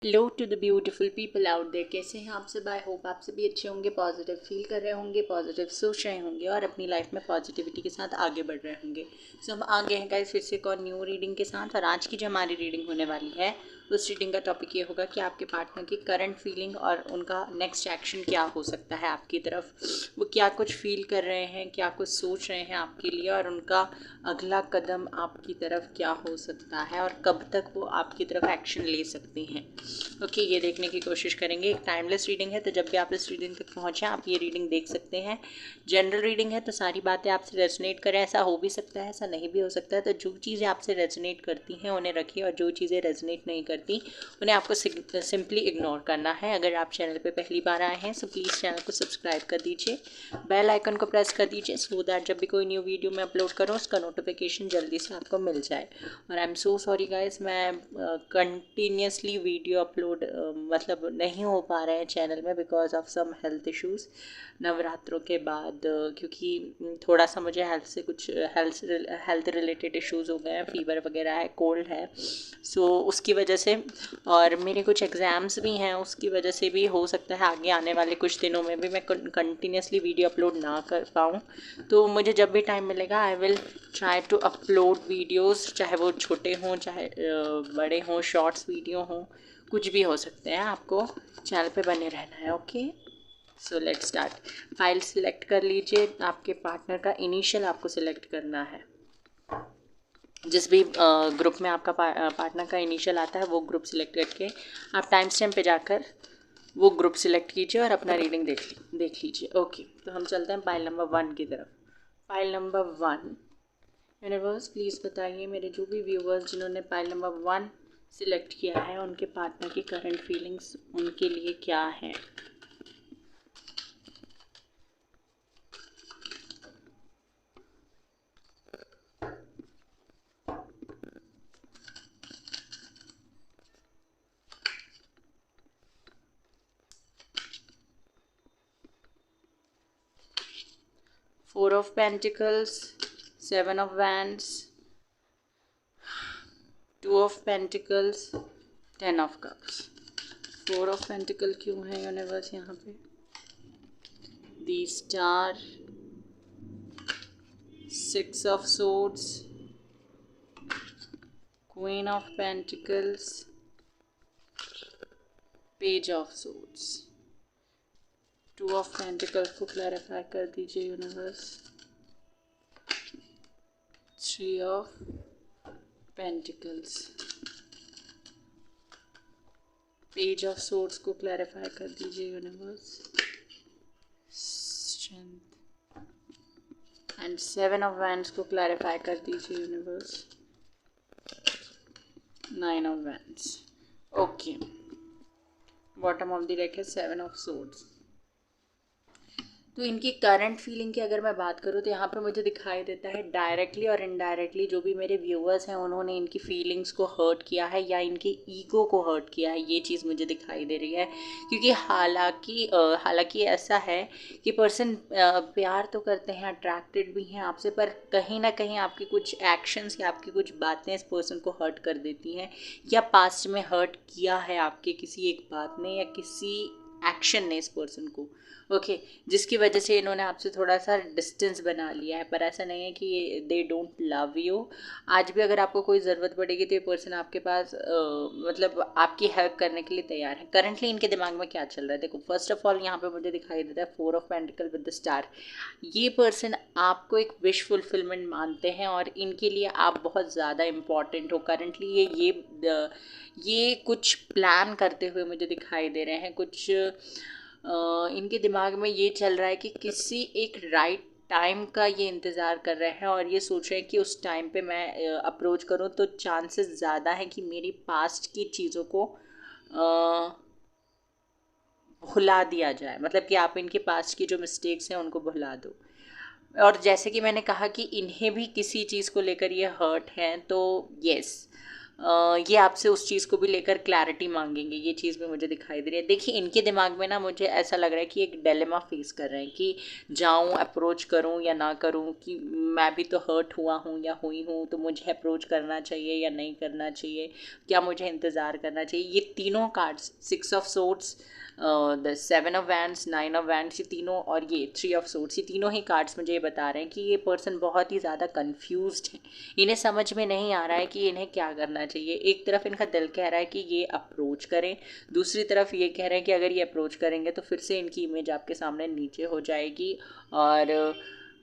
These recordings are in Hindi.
Hello to the beautiful people out there. कैसे हैं आप सब? आई होप आप सभी अच्छे होंगे, पॉजिटिव फील कर रहे होंगे, पॉजिटिव सोच रहे होंगे और अपनी लाइफ में पॉजिटिविटी के साथ आगे बढ़ रहे होंगे। सो हम आ गए हैं गाइस फिर से एक और न्यू रीडिंग के साथ। और आज की जो हमारी रीडिंग होने वाली है उस रीडिंग का टॉपिक ये होगा कि आपके पार्टनर की करंट फीलिंग और उनका नेक्स्ट एक्शन क्या हो सकता है आपकी तरफ। वो क्या कुछ फील कर रहे हैं, क्या कुछ सोच रहे हैं आपके लिए, और उनका अगला कदम आपकी तरफ क्या हो सकता है और कब तक वो आपकी तरफ एक्शन ले सकते हैं। ओके, ये देखने की कोशिश करेंगे। एक टाइमलेस रीडिंग है, तो जब भी आप इस रीडिंग तक पहुँचें आप ये रीडिंग देख सकते हैं। जनरल रीडिंग है, तो सारी बातें आपसे रेजोनेट करें, ऐसा हो भी सकता है, ऐसा नहीं भी हो सकता है। तो जो चीज़ें आपसे रेजोनेट करती हैं उन्हें रखिए, और जो चीज़ें रेजोनेट नहीं करती उन्हें आपको सिंपली इग्नोर करना है। अगर आप चैनल पर पहली बार आए हैं तो प्लीज़ चैनल को सब्सक्राइब कर दीजिए, बेल आइकन को प्रेस कर दीजिए, सो दैट जब भी कोई न्यू वीडियो मैं अपलोड करूँ उसका नोटिफिकेशन जल्दी से आपको मिल जाए। और I am so sorry guys, मैं कंटिन्यूसली वीडियो अपलोड मतलब नहीं हो पा रहे हैं चैनल में because of some health issues नवरात्रों के बाद, क्योंकि थोड़ा सा मुझे हेल्थ से कुछ हेल्थ रिलेटेड इश्यूज़ हो गए हैं, फीवर वगैरह है, कोल्ड है, सो उसकी वजह से, और मेरे कुछ एग्ज़ाम्स भी हैं उसकी वजह से भी हो सकता है आगे आने वाले कुछ दिनों में भी मैं कंटिन्यूसली वीडियो अपलोड ना कर पाऊँ। तो मुझे जब भी टाइम मिलेगा I will try to upload videos, चाहे वो छोटे हों चाहे बड़े हों, शॉर्ट्स वीडियो हों, कुछ भी हो सकते हैं। आपको चैनल पे बने रहना है। Okay, so let's start. File select कर लीजिए, आपके पार्टनर का इनिशियल आपको सिलेक्ट करना है। जिस भी ग्रुप में आपका पार्टनर का इनिशियल आता है वो ग्रुप सिलेक्ट करके आप टाइम स्टैम्प पे जाकर वो ग्रुप सिलेक्ट कीजिए और अपना रीडिंग देख लीजिए। ओके, तो हम चलते हैं फाइल नंबर 1 की तरफ। फाइल नंबर 1, यूनिवर्स प्लीज़ बताइए मेरे जो भी व्यूवर्स जिन्होंने फाइल नंबर 1 सिलेक्ट किया है उनके पार्टनर की करंट फीलिंग्स उनके लिए क्या है। Four of Pentacles, Seven of Wands, Two of Pentacles, Ten of Cups। Four of pentacle क्यों है यूनिवर्स यहाँ पे? The star, six of swords, queen of pentacles, page of swords. Two of pentacles को क्लैरिफाई कर दीजिए universe. Three of pentacles, page of swords को क्लैरिफाई कर दीजिए universe. Strength and seven of wands को क्लैरिफाई कर दीजिए universe. Nine of wands. Okay, bottom of the deck है सेवन ऑफ सोर्ड्स। तो इनकी करंट फीलिंग की अगर मैं बात करूँ तो यहाँ पे मुझे दिखाई देता है डायरेक्टली और इनडायरेक्टली जो भी मेरे व्यूअर्स हैं उन्होंने इनकी फीलिंग्स को हर्ट किया है या इनके ईगो को हर्ट किया है, ये चीज़ मुझे दिखाई दे रही है। क्योंकि हालांकि ऐसा है कि पर्सन प्यार तो करते हैं, अट्रैक्टेड भी हैं आपसे, पर कहीं ना कहीं आपकी कुछ एक्शंस या आपकी कुछ बातें इस पर्सन को हर्ट कर देती हैं, या पास्ट में हर्ट किया है आपके किसी एक बात ने या किसी एक्शन ने इस पर्सन को। ओके, जिसकी वजह से इन्होंने आपसे थोड़ा सा डिस्टेंस बना लिया है, पर ऐसा नहीं है कि दे डोंट लव यू। आज भी अगर आपको कोई ज़रूरत पड़ेगी तो ये पर्सन आपके पास मतलब आपकी हेल्प करने के लिए तैयार है। करंटली इनके दिमाग में क्या चल रहा है देखो, फर्स्ट ऑफ ऑल यहाँ पे मुझे दिखाई देता है four of pentacle with the star. ये पर्सन आपको एक विश फुलफिलमेंट मानते हैं और इनके लिए आप बहुत ज़्यादा इम्पॉर्टेंट हो। करंटली ये कुछ प्लान करते हुए मुझे दिखाई दे रहे हैं। कुछ इनके दिमाग में ये चल रहा है कि किसी एक राइट टाइम का ये इंतज़ार कर रहे हैं और ये सोच रहे हैं कि उस टाइम पे मैं अप्रोच करूँ तो चांसेस ज़्यादा हैं कि मेरी पास्ट की चीज़ों को भुला दिया जाए, मतलब कि आप इनके पास्ट की जो मिस्टेक्स हैं उनको भुला दो। और जैसे कि मैंने कहा कि इन्हें भी किसी चीज़ को लेकर ये हर्ट हैं, तो यस, ये आपसे उस चीज़ को भी लेकर क्लैरिटी मांगेंगे, ये चीज़ भी मुझे दिखाई दे रही है। देखिए इनके दिमाग में ना मुझे ऐसा लग रहा है कि एक डिलेमा फेस कर रहे हैं कि जाऊं अप्रोच करूं या ना करूं, कि मैं भी तो हर्ट हुआ हूं या हुई हूं, तो मुझे अप्रोच करना चाहिए या नहीं करना चाहिए, क्या मुझे इंतज़ार करना चाहिए। ये तीनों cards, 6 of swords, the 7 of wands, 9 of wands, ये तीनों, और ये 3 ऑफ सोर्ड्स, ये तीनों ही कार्ड्स मुझे ये बता रहे हैं कि ये पर्सन बहुत ही ज़्यादा कन्फ्यूज्ड है। इन्हें समझ में नहीं आ रहा है कि इन्हें क्या करना चाहिए। एक तरफ इनका दिल कह रहा है कि ये अप्रोच करें, दूसरी तरफ ये कह रहे हैं कि अगर ये अप्रोच करेंगे तो फिर से इनकी इमेज आपके सामने नीचे हो जाएगी और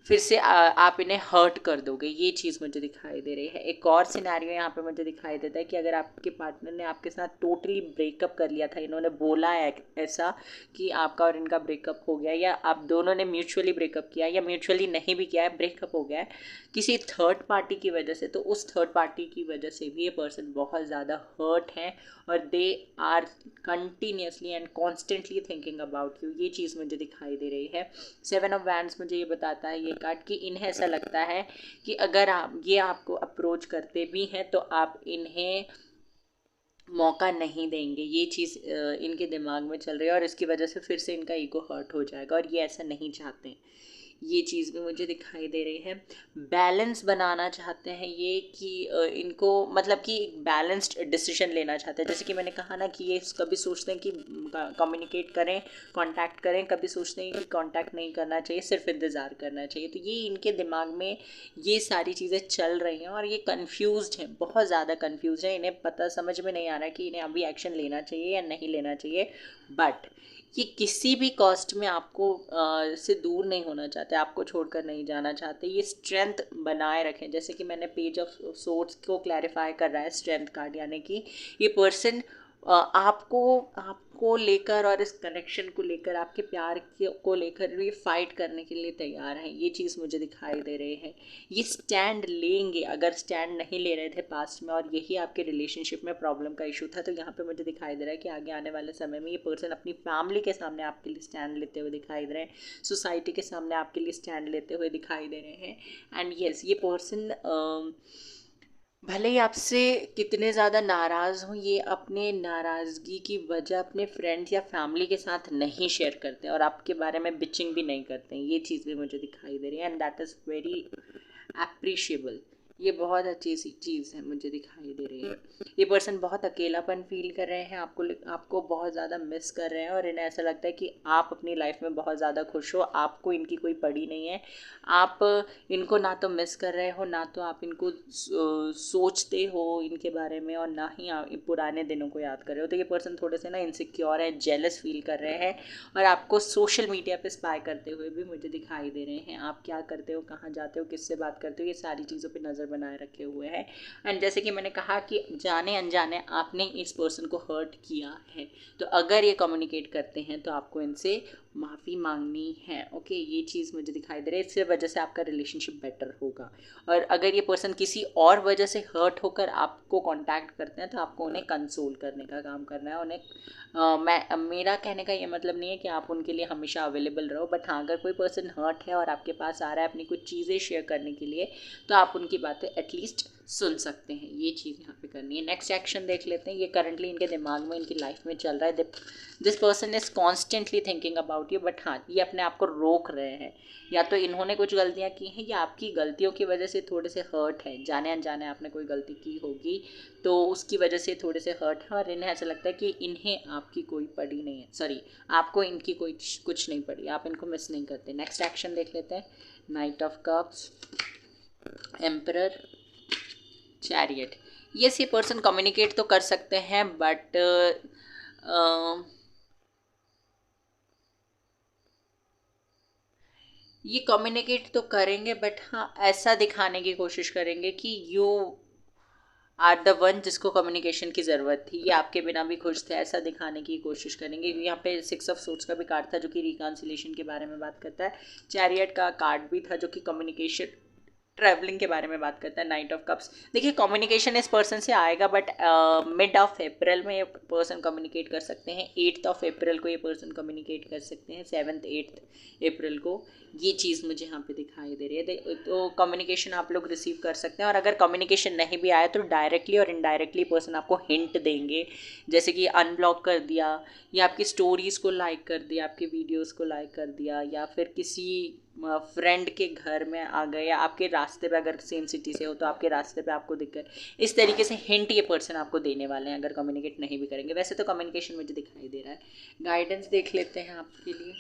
फिर से आप इन्हें हर्ट कर दोगे, ये चीज़ मुझे दिखाई दे रही है। एक और सिनेरियो यहाँ पे मुझे दिखाई देता है कि अगर आपके पार्टनर ने आपके साथ टोटली ब्रेकअप कर लिया था, इन्होंने बोला है ऐसा कि आपका और इनका ब्रेकअप हो गया, या आप दोनों ने म्यूचुअली ब्रेकअप किया, या म्यूचुअली नहीं भी किया है, ब्रेकअप हो गया है किसी थर्ड पार्टी की वजह से, तो उस थर्ड पार्टी की वजह से भी ये पर्सन बहुत ज़्यादा हर्ट है और they are continuously and constantly thinking about you, ये चीज़ मुझे दिखाई दे रही है। 7 ऑफ वैंड्स मुझे ये बताता है ये कार्ड कि इन्हें ऐसा लगता है कि अगर आप ये आपको अप्रोच करते भी हैं तो आप इन्हें मौका नहीं देंगे, ये चीज़ इनके दिमाग में चल रही है और इसकी वजह से फिर से इनका ईगो हर्ट हो जाएगा और ये ऐसा नहीं चाहते हैं। ये चीज़ भी मुझे दिखाई दे रही है। बैलेंस बनाना चाहते हैं ये कि इनको मतलब कि एक बैलेंस्ड डिसीजन लेना चाहते हैं। जैसे कि मैंने कहा ना कि ये कभी सोचते हैं कि कम्युनिकेट करें, कांटेक्ट करें, कभी सोचते हैं कि कांटेक्ट नहीं करना चाहिए, सिर्फ इंतज़ार करना चाहिए। तो ये इनके दिमाग में ये सारी चीज़ें चल रही हैं और ये कन्फ्यूज़्ड हैं, बहुत ज़्यादा कन्फ्यूज़ हैं। इन्हें पता समझ में नहीं आ रहा है कि इन्हें अभी एक्शन लेना चाहिए या नहीं लेना चाहिए, बट ये किसी भी कॉस्ट में आपको से दूर नहीं होना चाहते, आपको छोड़कर नहीं जाना चाहते। ये स्ट्रेंथ बनाए रखें, जैसे कि मैंने पेज ऑफ सोर्ड्स को क्लैरिफाई कर रहा है स्ट्रेंथ कार्ड, यानी कि ये पर्सन आपको लेकर और इस कनेक्शन को लेकर, आपके प्यार को लेकर ये फाइट करने के लिए तैयार हैं, ये चीज़ मुझे दिखाई दे रही है। ये स्टैंड लेंगे, अगर स्टैंड नहीं ले रहे थे पास्ट में और यही आपके रिलेशनशिप में प्रॉब्लम का इशू था, तो यहाँ पे मुझे दिखाई दे रहा है कि आगे आने वाले समय में ये पर्सन अपनी फैमिली के सामने आपके लिए स्टैंड लेते हुए दिखाई दे रहे हैं, सोसाइटी के सामने आपके लिए स्टैंड लेते हुए दिखाई दे रहे हैं। एंड येस, ये पर्सन भले ही आपसे कितने ज़्यादा नाराज़ हों, ये अपने नाराज़गी की वजह अपने फ्रेंड्स या फैमिली के साथ नहीं शेयर करते और आपके बारे में बिचिंग भी नहीं करते हैं, ये चीज़ भी मुझे दिखाई दे रही है। And that is very appreciable, ये बहुत अच्छी सी चीज़ है, मुझे दिखाई दे रही है। ये पर्सन बहुत अकेलापन फील कर रहे हैं, आपको बहुत ज़्यादा मिस कर रहे हैं और इन्हें ऐसा लगता है कि आप अपनी लाइफ में बहुत ज़्यादा खुश हो, आपको इनकी कोई पड़ी नहीं है। आप इनको ना तो मिस कर रहे हो, ना तो आप इनको सोचते हो इनके बारे में, और ना ही पुराने दिनों को याद कर रहे हो। तो ये पर्सन थोड़े से ना इनसिक्योर है, जेलस फील कर रहे हैं और आपको सोशल मीडिया पे स्पाई करते हुए भी मुझे दिखाई दे रहे हैं। आप क्या करते हो, कहाँ जाते हो, किससे बात करते हो, ये सारी चीज़ों पे नज़र बनाए रखे हुए हैं। एंड जैसे कि मैंने कहा कि जाने अनजाने आपने इस पर्सन को हर्ट किया है, तो अगर ये कम्युनिकेट करते हैं तो आपको इनसे माफ़ी मांगनी है। ओके, ये चीज़ मुझे दिखाई दे रही है, इससे वजह से आपका रिलेशनशिप बेटर होगा। और अगर ये पर्सन किसी और वजह से हर्ट होकर आपको कांटेक्ट करते हैं तो आपको उन्हें कंसोल करने का काम करना है। उन्हें मेरा कहने का ये मतलब नहीं है कि आप उनके लिए हमेशा अवेलेबल रहो, बट हाँ, अगर कोई पर्सन हर्ट है और आपके पास आ रहा है अपनी कुछ चीज़ें शेयर करने के लिए, तो आप उनकी बातें एटलीस्ट सुन सकते हैं, ये चीज़ यहाँ पे करनी है। नेक्स्ट एक्शन देख लेते हैं। ये करंटली इनके दिमाग में, इनकी लाइफ में चल रहा है। This person is constantly thinking about you, but हाँ, ये अपने आप को रोक रहे हैं। या तो इन्होंने कुछ गलतियाँ की हैं या आपकी गलतियों की वजह से थोड़े से हर्ट है, जाने अनजाने आपने कोई गलती की होगी तो उसकी वजह से थोड़े से हर्ट है और इन्हें ऐसा लगता है कि इन्हें आपकी कोई पड़ी नहीं है, सॉरी, आपको इनकी कोई कुछ नहीं पड़ी, आप इनको मिस नहीं करते। नेक्स्ट एक्शन देख लेते हैं। Night of cups, emperor, chariot. Yes, ये पर्सन कम्युनिकेट तो कर सकते हैं, बट ये कम्युनिकेट तो करेंगे, बट हाँ, ऐसा दिखाने की कोशिश करेंगे कि यू आर द वन जिसको कम्युनिकेशन की ज़रूरत थी, ये आपके बिना भी खुश थे, ऐसा दिखाने की कोशिश करेंगे। यहाँ पे 6 ऑफ सोर्ड्स का भी कार्ड था जो कि रिकॉन्सिलेशन के बारे में बात करता है। चैरियट का कार्ड भी था जो कि कम्युनिकेशन ट्रैवलिंग के बारे में बात करते हैं। नाइट ऑफ कप्स, देखिए कम्युनिकेशन इस पर्सन से आएगा, बट मिड ऑफ अप्रैल में ये पर्सन कम्युनिकेट कर सकते हैं। 8 ऑफ अप्रैल को ये पर्सन कम्युनिकेट कर सकते हैं, 7th 8th अप्रैल को। ये चीज़ मुझे यहाँ पे दिखाई दे रही है। तो कम्युनिकेशन आप लोग रिसीव कर सकते हैं, और अगर कम्युनिकेशन नहीं भी आया तो डायरेक्टली और इनडायरेक्टली पर्सन आपको हिंट देंगे, जैसे कि अनब्लॉक कर दिया, या आपकी स्टोरीज़ को लाइक कर दिया, आपके वीडियोज़ को लाइक कर दिया, या फिर किसी फ्रेंड के घर में आ गए, या आपके रास्ते पे, अगर सेम सिटी से हो तो आपके रास्ते पे आपको दिख गए। इस तरीके से हिंट ये पर्सन आपको देने वाले हैं अगर कम्युनिकेट नहीं भी करेंगे। वैसे तो कम्युनिकेशन मुझे दिखाई दे रहा है। गाइडेंस देख लेते हैं आपके लिए।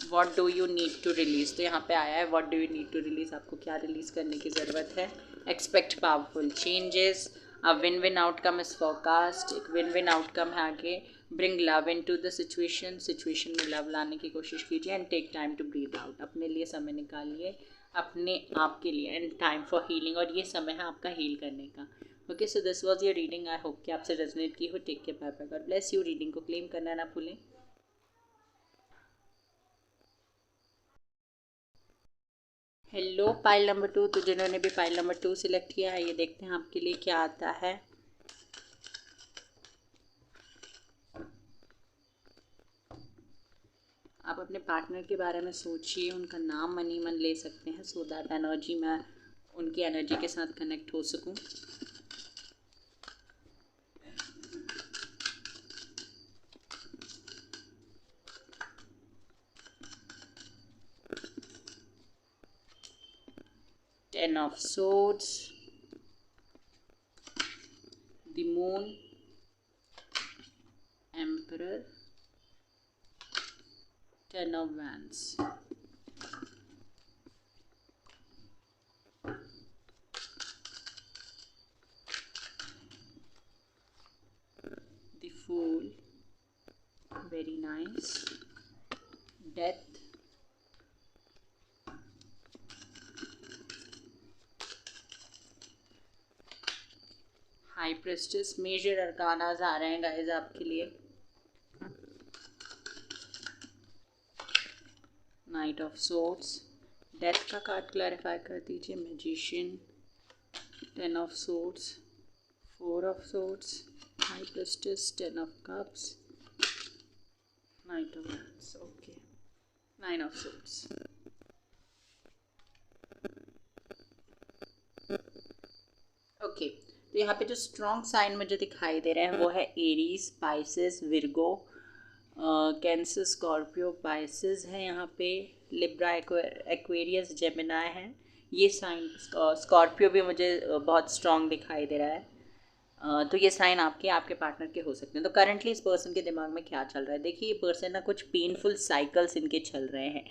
What do you need to release, तो यहाँ पे आया है what do you need to release, आपको क्या रिलीज़ करने की ज़रूरत है। Expect powerful changes, a win win outcome is forecast, एक विन विन आउटकम है आगे। Bring love into the situation, situation में लव लाने की कोशिश कीजिए। And take time to breathe out, अपने लिए समय निकालिए, अपने आप के लिए। एंड टाइम फॉर हीलिंग, और ये समय है आपका हील करने का। Okay, so this was your reading. I hope कि आपसे रेजोनेट की हो। Take care, bye bye, God bless you. Reading को क्लेम करना ना भूलें। हेलो पाइल नंबर 2, तो जिन्होंने भी पाइल नंबर 2 सिलेक्ट किया है, ये देखते हैं आपके लिए क्या आता है। आप अपने पार्टनर के बारे में सोचिए, उनका नाम मन ही मन ले सकते हैं, सो दैट एनर्जी मैं उनकी एनर्जी के साथ कनेक्ट हो सकूं। Ten of Swords, the Moon, Emperor, Ten of Wands, the Fool, very nice, Death, high priestess. Major arcanas आ रहे हैं गाइस आपके लिए। नाइट ऑफ सोर्ड्स, डेथ का कार्ड क्लैरिफाई कर दीजिए। Magician, 10 of swords, 4 of swords, high priestess, 10 of cups, knight of wands. Okay, 9 of swords. Okay, तो यहाँ पे जो स्ट्रॉन्ग साइन मुझे दिखाई दे रहे हैं वो है Aries, Pisces, Virgo, cancer, Scorpio, Pisces है यहाँ पे, लिब्रा, एक्वेरियस, जेमिनाई है। ये साइन, स्कॉर्पियो भी मुझे बहुत स्ट्रॉन्ग दिखाई दे रहा है। तो ये साइन आपके पार्टनर के हो सकते हैं। तो करंटली इस पर्सन के दिमाग में क्या चल रहा है, देखिए ये पर्सन ना कुछ पेनफुल साइकिल्स इनके चल रहे हैं।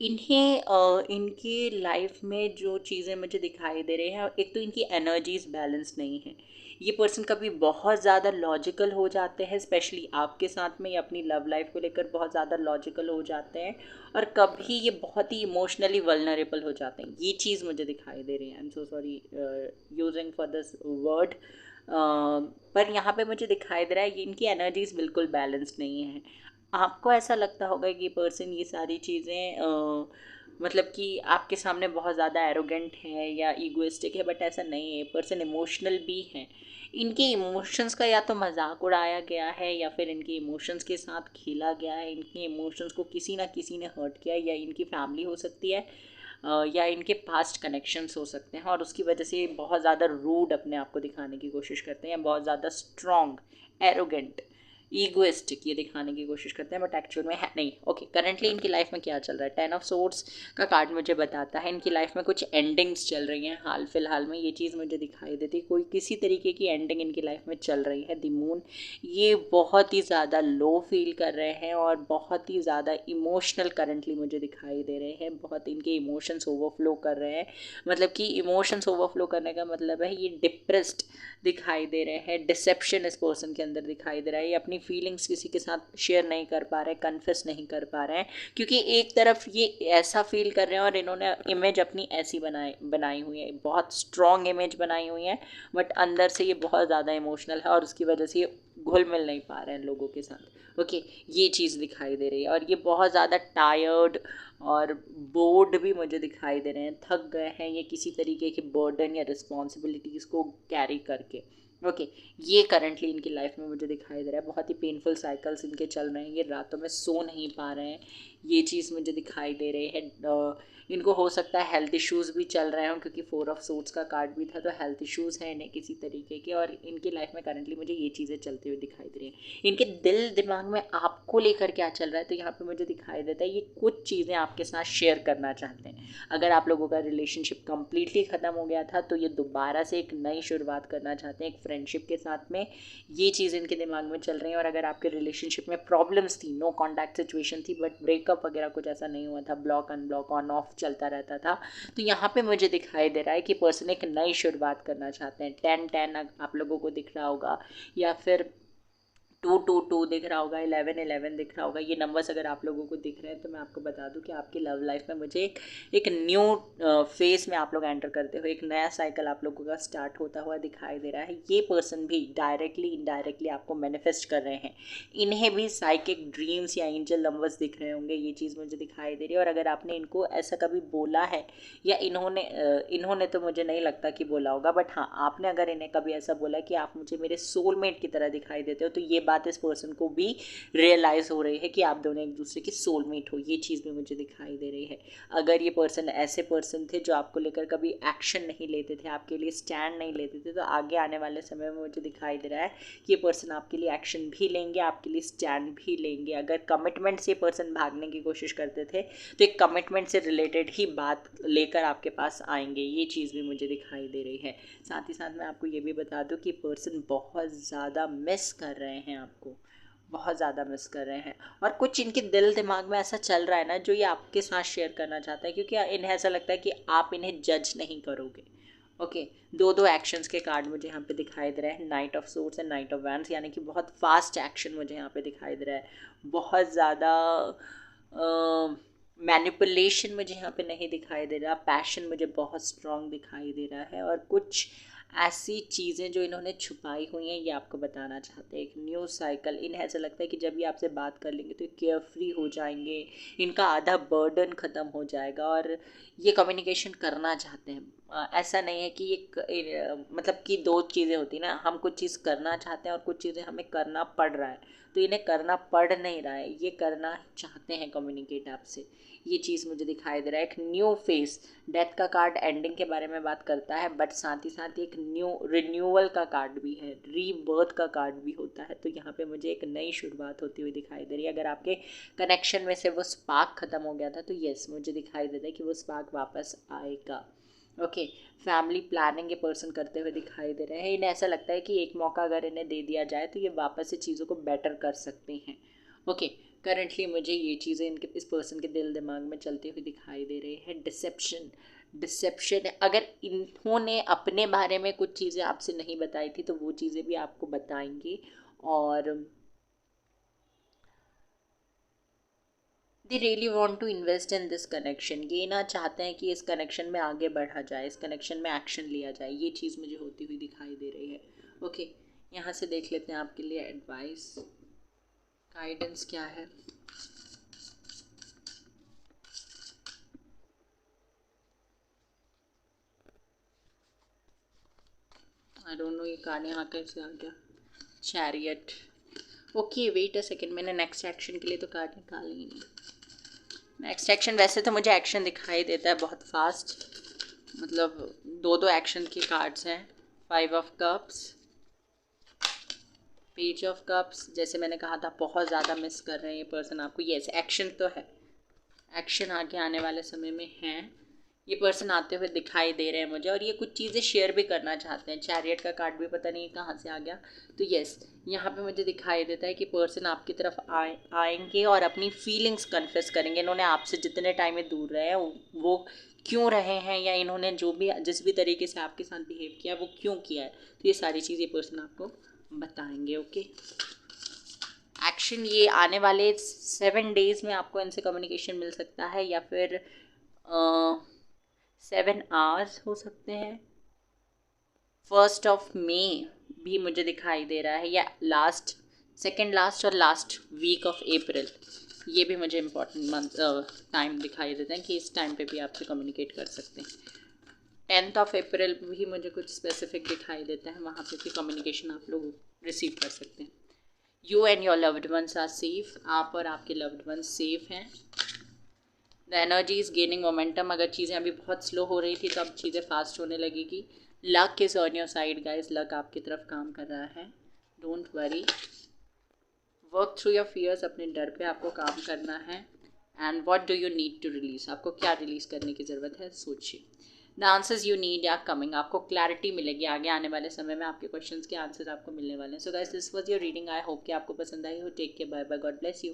इन्हें इनकी लाइफ में जो चीज़ें मुझे दिखाई दे रही हैं, एक तो इनकी एनर्जीज बैलेंस नहीं है। ये पर्सन कभी बहुत ज़्यादा लॉजिकल हो जाते हैं, स्पेशली आपके साथ में, या अपनी लव लाइफ को लेकर बहुत ज़्यादा लॉजिकल हो जाते हैं, और कभी ये बहुत ही इमोशनली वल्नरेबल हो जाते हैं। ये चीज़ मुझे दिखाई दे रही है। आई am so sorry using for this word, पर यहाँ पे मुझे दिखाई दे रहा है कि इनकी एनर्जीज बिल्कुल बैलेंस नहीं है। आपको ऐसा लगता होगा कि ये पर्सन ये सारी चीज़ें मतलब कि आपके सामने बहुत ज़्यादा एरोगेंट है या ईगोइस्टिक है, बट ऐसा नहीं है। ये पर्सन इमोशनल भी है। इनके इमोशंस का या तो मजाक उड़ाया गया है, या फिर इनके इमोशंस के साथ खेला गया है। इनके इमोशंस को किसी ना किसी ने हर्ट किया है, या इनकी फैमिली हो सकती है, या इनके पास्ट कनेक्शंस हो सकते हैं, और उसकी वजह से बहुत ज़्यादा रूड अपने आप को दिखाने की कोशिश करते हैं, या बहुत ज़्यादा स्ट्रॉन्ग, एरोगेंट, ईगोइस्टिक ये दिखाने की कोशिश करते हैं, बट एक्चुअल में है नहीं। ओके, करंटली इनकी लाइफ में क्या चल रहा है, 10 ऑफ सोर्ड्स का कार्ड मुझे बताता है इनकी लाइफ में कुछ एंडिंग्स चल रही हैं हाल फिलहाल में। ये चीज़ मुझे दिखाई देती है, कोई किसी तरीके की एंडिंग इनकी लाइफ में चल रही है। द मून, ये बहुत ही ज़्यादा लो फील कर रहे हैं, और बहुत ही ज़्यादा इमोशनल करंटली मुझे दिखाई दे रहे हैं। बहुत इनके इमोशंस ओवरफ्लो कर रहे हैं, मतलब कि इमोशंस ओवरफ्लो करने का मतलब है ये डिप्रेस्ड दिखाई दे रहे हैं। डिसेप्शन इस पर्सन के अंदर दिखाई दे रहा है, ये अपनी अपनी फीलिंग्स किसी के साथ शेयर नहीं कर पा रहे, कन्फेस नहीं कर पा रहे हैं, क्योंकि एक तरफ ये ऐसा फील कर रहे हैं और इन्होंने इमेज अपनी ऐसी बनाई हुई है, बहुत स्ट्रॉन्ग इमेज बनाई हुई है, बट अंदर से ये बहुत ज़्यादा इमोशनल है और उसकी वजह से ये घुल मिल नहीं पा रहे हैं लोगों के साथ। ओके, ये चीज़ दिखाई दे रही है और ये बहुत ज़्यादा टायर्ड और बोर्ड भी मुझे दिखाई दे रहे हैं, थक गए हैं ये किसी तरीके के बर्डन या रिस्पॉन्सिबिलिटीज़ को कैरी करके। ओके, ये करंटली इनकी लाइफ में मुझे दिखाई दे रहा है। बहुत ही पेनफुल साइकिल्स इनके चल रहे हैं, ये रातों में सो नहीं पा रहे हैं, ये चीज़ मुझे दिखाई दे रही है। इनको हो सकता है हेल्थ इश्यूज़ भी चल रहे हों, क्योंकि 4 ऑफ सोर्ड्स का कार्ड भी था, तो हेल्थ इश्यूज़ हैं इन्हें किसी तरीके के, और इनकी लाइफ में करंटली मुझे ये चीज़ें चलते हुए दिखाई दे रही हैं। इनके दिल दिमाग में आपको लेकर क्या चल रहा है, तो यहाँ पे मुझे दिखाई देता है ये कुछ चीज़ें आपके साथ शेयर करना चाहते हैं। अगर आप लोगों का रिलेशनशिप कम्प्लीटली ख़त्म हो गया था, तो ये दोबारा से एक नई शुरुआत करना चाहते हैं एक फ्रेंडशिप के साथ में, ये चीज़ इनके दिमाग में चल रही है। और अगर आपके रिलेशनशिप में प्रॉब्लम्स थी, नो कॉन्टैक्ट सिचुएशन थी, बट ब्रेकअप वगैरह कुछ ऐसा नहीं हुआ था, ब्लॉक अनब्लॉक ऑन ऑफ चलता रहता था, तो यहाँ पे मुझे दिखाई दे रहा है कि पर्सन एक नई शुरुआत करना चाहते हैं। 10-10 आप लोगों को दिख रहा होगा, या फिर 2-2-2 दिख रहा होगा, 11-11 दिख रहा होगा। ये नंबर्स अगर आप लोगों को दिख रहे हैं तो मैं आपको बता दूं कि आपकी लव लाइफ में मुझे एक न्यू फेस में आप लोग एंटर करते हो, एक नया साइकिल आप लोगों का स्टार्ट होता हुआ दिखाई दे रहा है। ये पर्सन भी डायरेक्टली इनडायरेक्टली आपको मैनिफेस्ट कर रहे हैं, इन्हें भी साइकिक ड्रीम्स या एंजल नंबर्स दिख रहे होंगे, ये चीज़ मुझे दिखाई दे रही है। और अगर आपने इनको ऐसा कभी बोला है, या इन्होंने तो मुझे नहीं लगता कि बोला होगा, बट हाँ, आपने अगर इन्हें कभी ऐसा बोला कि आप मुझे मेरे सोलमेट की तरह दिखाई देते हो, तो ये बात इस पर्सन को भी रियलाइज़ हो रही है कि आप दोनों एक दूसरे के सोलमेट हो, ये चीज़ भी मुझे दिखाई दे रही है। अगर ये पर्सन ऐसे पर्सन थे जो आपको लेकर कभी एक्शन नहीं लेते थे, आपके लिए स्टैंड नहीं लेते थे, तो आगे आने वाले समय में मुझे दिखाई दे रहा है कि ये पर्सन आपके लिए एक्शन भी लेंगे, आपके लिए स्टैंड भी लेंगे। अगर कमिटमेंट से ये पर्सन भागने की कोशिश करते थे, तो एक कमिटमेंट से रिलेटेड ही बात लेकर आपके पास आएंगे, ये चीज़ भी मुझे दिखाई दे रही है। साथ ही साथ मैं आपको ये भी बता दूं कि पर्सन बहुत ज़्यादा मिस कर रहे हैं, आपको बहुत ज़्यादा मिस कर रहे हैं, और कुछ इनके दिल दिमाग में ऐसा चल रहा है ना जो ये आपके साथ शेयर करना चाहता है, क्योंकि इन्हें ऐसा लगता है कि आप इन्हें जज नहीं करोगे। ओके, दो एक्शंस के कार्ड मुझे यहाँ पे दिखाई दे रहे हैं, night of swords and night of wands, यानी कि बहुत फास्ट एक्शन मुझे यहाँ पे दिखाई दे रहा है। बहुत ज़्यादा मैनिपुलेशन मुझे यहाँ पे नहीं दिखाई दे रहा, पैशन मुझे बहुत स्ट्रॉन्ग दिखाई दे रहा है, और कुछ ऐसी चीज़ें जो इन्होंने छुपाई हुई हैं ये आपको बताना चाहते हैं। एक न्यू साइकिल, इन्हें ऐसा लगता है कि जब ये आपसे बात कर लेंगे तो ये केयर फ्री हो जाएंगे, इनका आधा बर्डन ख़त्म हो जाएगा, और ये कम्युनिकेशन करना चाहते हैं। ऐसा नहीं है कि ये मतलब कि दो चीज़ें होती ना, हम कुछ चीज़ करना चाहते हैं और कुछ चीज़ें हमें करना पड़ रहा है, तो इन्हें करना पड़ नहीं रहा है, ये करना चाहते हैं कम्युनिकेट आपसे, ये चीज़ मुझे दिखाई दे रहा है। एक न्यू फेस, डेथ का कार्ड एंडिंग के बारे में बात करता है, बट साथ ही साथ एक न्यू रिन्यूअल का कार्ड भी है, रीबर्थ का कार्ड भी होता है, तो यहाँ पे मुझे एक नई शुरुआत होती हुई दिखाई दे रही है। अगर आपके कनेक्शन में से वो स्पार्क ख़त्म हो गया था, तो यस, मुझे दिखाई देता है कि वो स्पार्क वापस आएगा। ओके, फैमिली प्लानिंग ये पर्सन करते हुए दिखाई दे रहे हैं। इन्हें ऐसा लगता है कि एक मौका अगर इन्हें दे दिया जाए तो ये वापस से चीज़ों को बेटर कर सकते हैं। ओके, करंटली मुझे ये चीज़ें इनके इस पर्सन के दिल दिमाग में चलती हुई दिखाई दे रही है। डिसेप्शन है, अगर इन्होंने अपने बारे में कुछ चीज़ें आपसे नहीं बताई थी तो वो चीज़ें भी आपको बताएंगे, और they really want to invest in this connection, ये ना चाहते हैं कि इस कनेक्शन में आगे बढ़ा जाए, इस कनेक्शन में एक्शन लिया जाए, ये चीज़ मुझे होती हुई दिखाई दे रही है। ओके, यहाँ से देख लेते हैं आपके लिए एडवाइस, गाइडेंस क्या है। आई डोंट नो ये कार्ड यहाँ कैसे आ गया, chariot. Okay, wait a second, मैंने नेक्स्ट एक्शन के लिए तो कार्ड निकाली ही नहीं। नेक्स्ट एक्शन, वैसे तो मुझे एक्शन दिखाई देता है बहुत फास्ट, मतलब दो एक्शन के कार्ड्स हैं। 5 of cups, page of cups, जैसे मैंने कहा था बहुत ज़्यादा मिस कर रहे हैं ये पर्सन आपको। यस, एक्शन तो है, एक्शन आगे आने वाले समय में है, ये पर्सन आते हुए दिखाई दे रहे हैं मुझे, और ये कुछ चीज़ें शेयर भी करना चाहते हैं। चैरियट का कार्ड भी पता नहीं कहाँ से आ गया, तो यस, यहाँ पे मुझे दिखाई देता है कि पर्सन आपकी तरफ आएंगे और अपनी फीलिंग्स कन्फेस करेंगे। इन्होंने आपसे जितने टाइम में दूर रहे हैं वो क्यों रहे हैं, या इन्होंने जिस भी तरीके से आपके साथ बिहेव किया वो क्यों किया है, तो ये सारी चीज़ ये पर्सन आपको बताएंगे। ओके, एक्शन ये आने वाले 7 डेज में आपको इनसे कम्युनिकेशन मिल सकता है, या फिर 7 आवर्स हो सकते हैं। 1 भी मुझे दिखाई दे रहा है, या सेकेंड लास्ट और लास्ट वीक ऑफ अप्रैल, ये भी मुझे इम्पोर्टेंट मंथ टाइम दिखाई देते हैं कि इस टाइम पे भी आपसे कम्युनिकेट कर सकते हैं। 10 अप्रैल भी मुझे कुछ स्पेसिफिक दिखाई देता है, वहाँ पे भी कम्युनिकेशन आप लोग रिसीव कर सकते हैं। You and your loved ones are safe, आप और आपके लव्ड वंस सेफ हैं। The energy is gaining momentum, अगर चीज़ें अभी बहुत स्लो हो रही थी तो अब चीज़ें फास्ट होने लगेगी। Luck is on your side guys, luck आपकी तरफ काम कर रहा है। Don't worry, work through your fears, अपने डर पे आपको काम करना है। And what do you need to release, आपको क्या रिलीज करने की ज़रूरत है, सोचिए। The answers you need are coming, आपको क्लैरिटी मिलेगी आगे आने वाले समय में, आपके क्वेश्चंस के आंसर आपको मिलने वाले हैं। So guys, this was your reading, I hope कि आपको पसंद आई हो। Take care, bye bye, God bless you.